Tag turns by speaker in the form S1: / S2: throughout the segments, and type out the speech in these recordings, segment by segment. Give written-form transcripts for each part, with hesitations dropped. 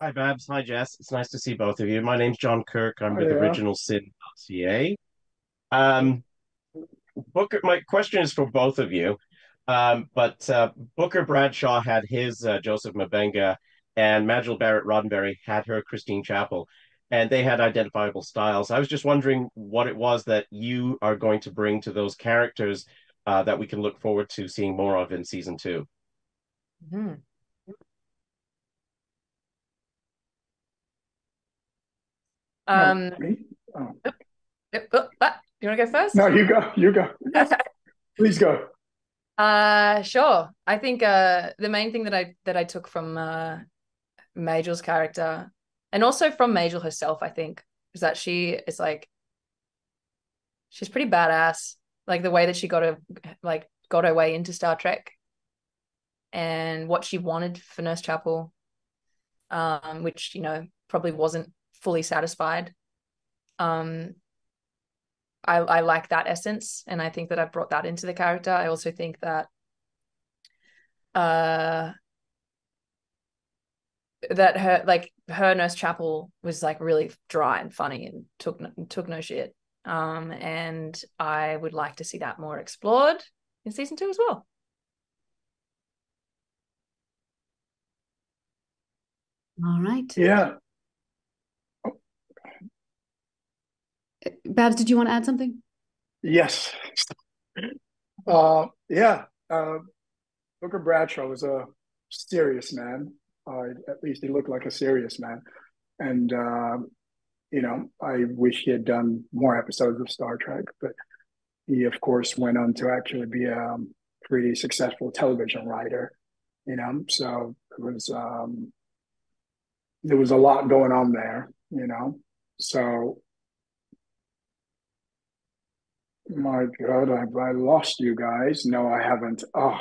S1: Hi, Babs. Hi, Jess. It's nice to see both of you. My name's John Kirk. I'm
S2: Oh
S1: with
S2: yeah.
S1: OriginalSin.ca. Um, Booker, my question is for both of you. But Booker Bradshaw had his Joseph Mabenga, and Majel Barrett Roddenberry had her Christine Chapel, and they had identifiable styles. I was just wondering what it was that you are going to bring to those characters that we can look forward to seeing more of in season two.
S3: Mhm.
S2: Oh,
S3: Um,
S2: me? Oh.
S3: you want to go first?
S2: No, you go. You go. Please go.
S3: Sure. I think the main thing that I took from Majel's character, and also from Majel herself, I think, is that she is like she's pretty badass. Like the way that she got her way into Star Trek and what she wanted for Nurse Chapel, which probably wasn't fully satisfied. Um, I like that essence, and I think that I've brought that into the character. I also think that uh her Nurse Chapel was like really dry and funny and took no shit. And I would like to see that more explored in season 2 as well.
S4: All right.
S2: Yeah.
S4: Babs, did you want to add something?
S2: Yes. Yeah. Booker Bradshaw was a serious man. At least he looked like a serious man. And I wish he had done more episodes of Star Trek, but he, of course, went on to actually be a pretty successful television writer. So there was a lot going on there. So my God, I lost you guys. No, I haven't. Oh,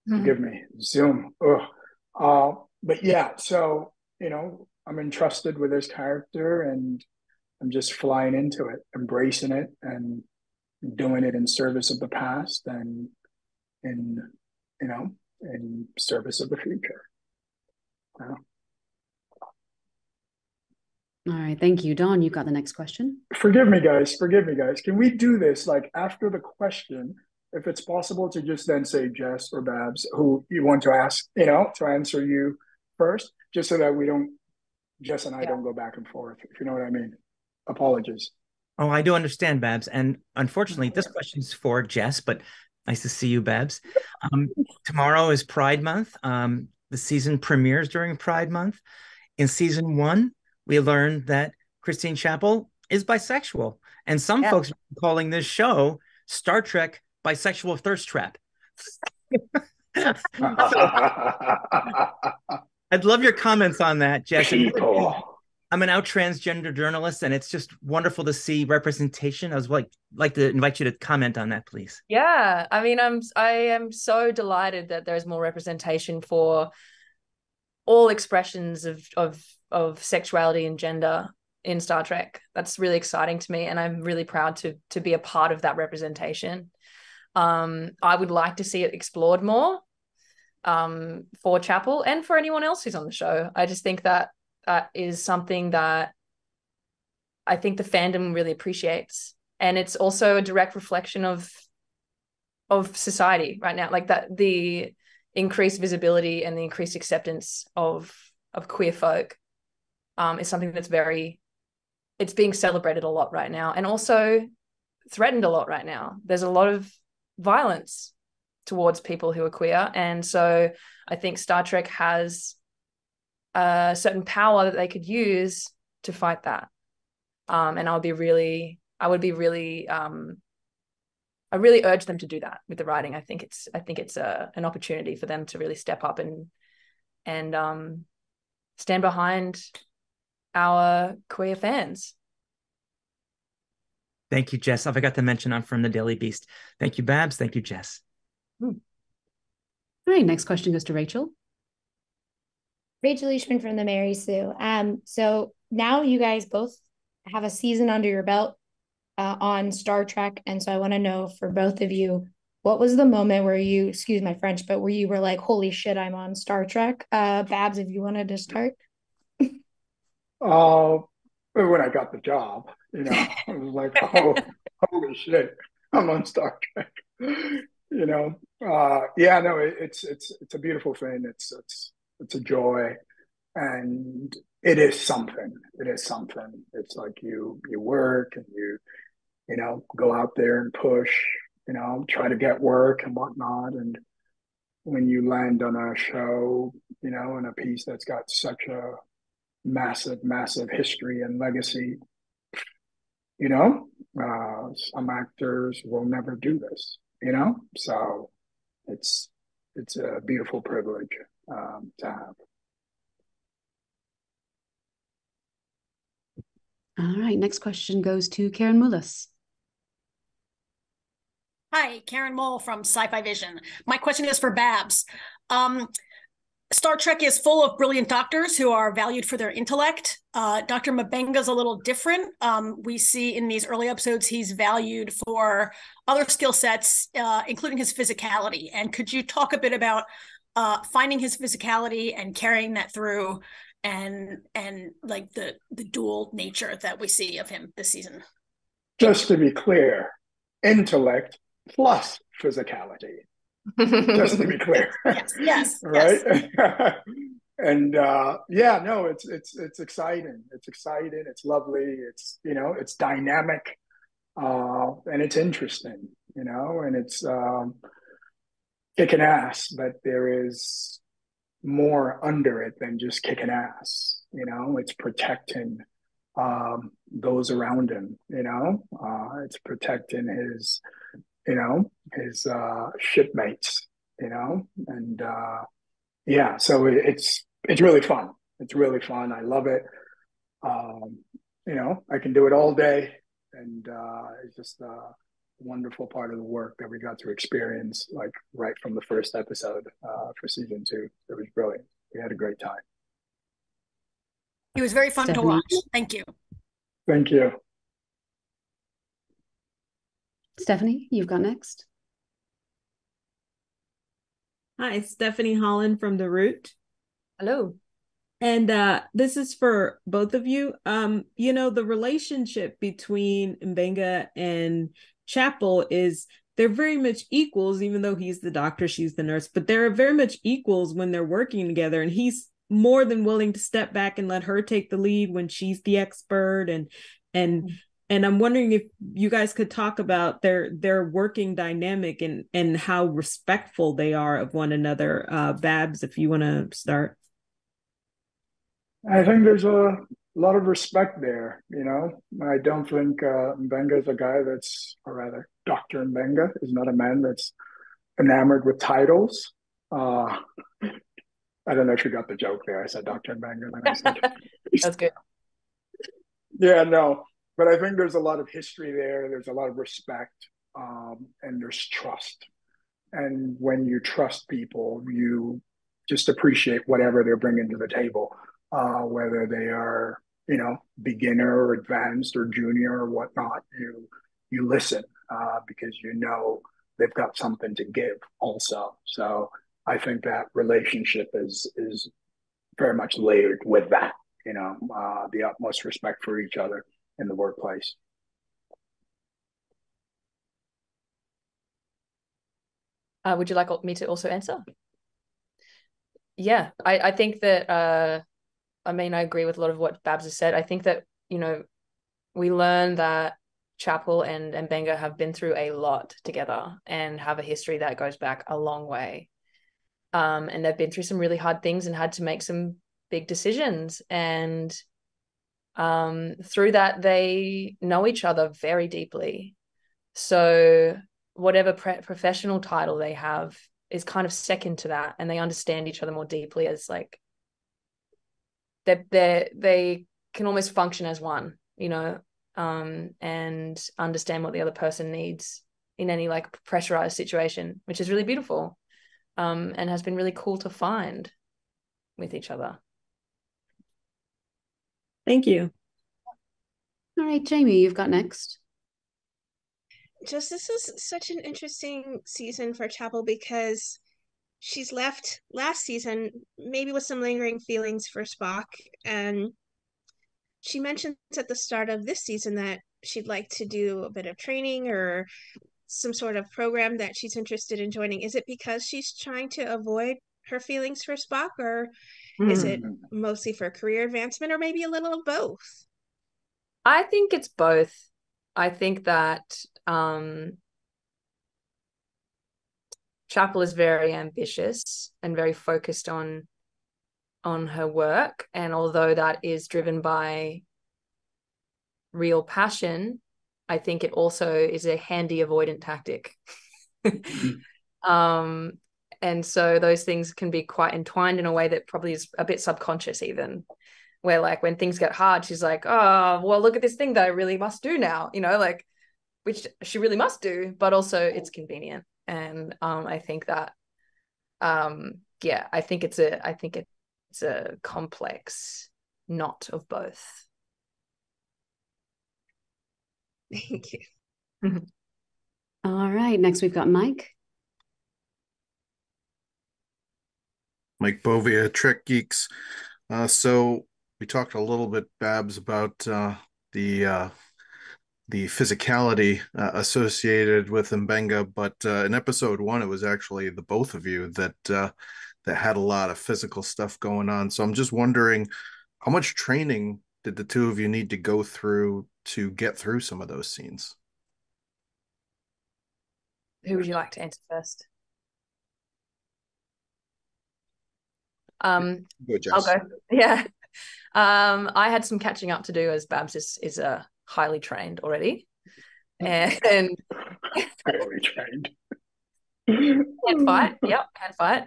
S2: forgive me. Zoom. Ugh. But yeah, so I'm entrusted with this character, and I'm just flying into it, embracing it, and doing it in service of the past, and in you know in service of the future. Uh,
S4: All right. Thank you. Dawn, you got the next question.
S2: Forgive me, guys. Forgive me, guys. Can we do this like after the question? If it's possible to just then say Jess or Babs, who you want to ask, to answer you first, just so that we don't, Jess and I
S3: Yeah.
S2: don't go back and forth, if you know what I mean. Apologies.
S5: Oh, I do understand, Babs. And unfortunately, this question's for Jess, but nice to see you, Babs. Um, Tomorrow is Pride Month. The season premieres during Pride Month. In season one, we learned that Christine Chapel is bisexual. And some
S3: Yeah.
S5: folks are calling this show Star Trek Bisexual Thirst Trap. So I'd love your comments on that, Jess. And
S2: People.
S5: I'm an out transgender journalist, and it's just wonderful to see representation. I was like to invite you to comment on that, please.
S3: Yeah, I mean, I am so delighted that there's more representation for all expressions of sexuality and gender in Star Trek. That's really exciting to me, and I'm really proud to be a part of that representation. I would like to see it explored more, for Chapel and for anyone else who's on the show. I just think that is something that I think the fandom really appreciates, and it's also a direct reflection of society right now. Like that, the increased visibility and the increased acceptance of queer folk is something that's it's being celebrated a lot right now, and also threatened a lot right now. There's a lot of violence towards people who are queer, and so I think Star Trek has a certain power that they could use to fight that. And I would be really, I really urge them to do that with the writing. I think it's an opportunity for them to really step up and stand behind our queer fans.
S5: Thank you, Jess. I forgot to mention I'm from the Daily Beast. Thank you, Babs. Thank you, Jess.
S4: All right. Next question goes to Rachel.
S6: Rachel Leishman from the Mary Sue. So now you guys both have a season under your belt on Star Trek, and so I want to know for both of you, what was the moment where you, excuse my French, but where you were like, "Holy shit, I'm on Star Trek"? Babs, if you wanted to start.
S2: Uh, when I got the job, I was like, oh, holy shit, I'm on Star Trek. Yeah, no, it's a beautiful thing. It's a joy, and it is something. It is something. It's like you work and you go out there and push, try to get work and whatnot, and when you land on a show, and a piece that's got such a massive, massive history and legacy. Some actors will never do this. So it's it's a beautiful privilege to have.
S4: All right, next question goes to Karen Mullis.
S7: Hi, Karen Mole from Sci-Fi Vision. My question is for Babs. Star Trek is full of brilliant doctors who are valued for their intellect. Dr. Mabenga's a little different. We see in these early episodes he's valued for other skill sets, including his physicality. And could you talk a bit about finding his physicality and carrying that through, and like the dual nature that we see of him this season?
S2: Just to be clear, intellect plus physicality. Just to be clear.
S7: Yes.
S2: Right. Yes. And yeah, no, it's exciting. It's exciting. It's lovely. It's dynamic, and it's interesting. And it's kicking ass, but there is more under it than just kicking ass. It's protecting those around him. It's protecting his shipmates, and yeah, so it's really fun. It's really fun. I love it. I can do it all day, and it's just a wonderful part of the work that we got to experience, like right from the first episode for season 2. It was brilliant. We had a great time.
S7: It was very fun
S4: Stephanie.
S7: to watch. Thank you.
S2: Thank you.
S4: Stephanie, you've got next.
S8: Hi, Stephanie Holland from The Root.
S3: Hello.
S8: And this is for both of you. The relationship between Mbenga and Chapel is they're very much equals, even though he's the doctor, she's the nurse, but they're very much equals when they're working together. And he's more than willing to step back and let her take the lead when she's the expert. And I'm wondering if you guys could talk about their working dynamic and how respectful they are of one another. Babs, if you want to start.
S2: I think there's a lot of respect there. I don't think Mbenga is a guy or rather, Dr. Mbenga is not a man that's enamored with titles. I don't know if you got the joke there. I said Dr. Mbenga, then I said
S3: That's good.
S2: Yeah, no, but I think there's a lot of history there. There's a lot of respect, and there's trust. And when you trust people, you just appreciate whatever they're bringing to the table, whether they are, beginner or advanced or junior or whatnot. You listen because they've got something to give also. So I think that relationship is very much layered with that. The utmost respect for each other in the workplace.
S3: Would you like me to also answer? Yeah, I think that, I agree with a lot of what Babs has said. I think that, we learn that Chapel and Mbenga have been through a lot together and have a history that goes back a long way. And they've been through some really hard things and had to make some big decisions. And through that, they know each other very deeply. So whatever professional title they have is kind of second to that, and they understand each other more deeply as like they can almost function as one, and understand what the other person needs in any like pressurized situation, which is really beautiful, and has been really cool to find with each other.
S8: Thank you.
S4: All right, Jamie, you've got next.
S9: This is such an interesting season for Chapel because she's left last season maybe with some lingering feelings for Spock, and she mentions at the start of this season that she'd like to do a bit of training or some sort of program that she's interested in joining. Is it because she's trying to avoid her feelings for Spock, or is it mostly for career advancement, or maybe a little of both?
S3: I think it's both. I think that Chapel is very ambitious and very focused on her work, and although that is driven by real passion, I think it also is a handy avoidant tactic. And so those things can be quite entwined in a way that probably is a bit subconscious, even where like when things get hard, she's like, oh, well, look at this thing that I really must do now, like, which she really must do, but also it's convenient. And I think that I think it's a complex knot of both.
S9: Thank you.
S4: All right, next we've got Mike.
S10: Mike Bovia, Trek Geeks. So we talked a little bit, Babs, about the physicality associated with Mbenga, but in episode 1, it was actually the both of you that had a lot of physical stuff going on. So I'm just wondering, how much training did the two of you need to go through to get through some of those scenes?
S3: Who would you like to answer first?
S10: Go, Jess.
S3: I'll go. Yeah. I had some catching up to do, as Babs is highly trained already. And
S2: highly trained.
S3: Can fight. Yep, can fight.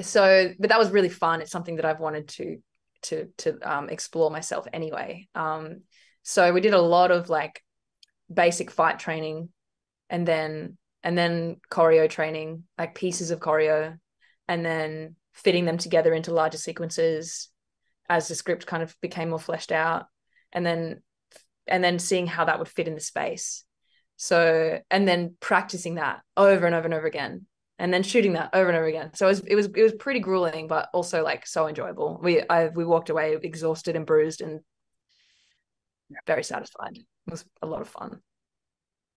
S3: But that was really fun. It's something that I've wanted to explore myself anyway. So we did a lot of like basic fight training, and then choreo training, like pieces of choreo, and then fitting them together into larger sequences as the script kind of became more fleshed out, and then seeing how that would fit in the space. So, and then practicing that over and over and over again, and then shooting that over and over again. So it was pretty grueling, but also like so enjoyable. We walked away exhausted and bruised and very satisfied. It was a lot of fun.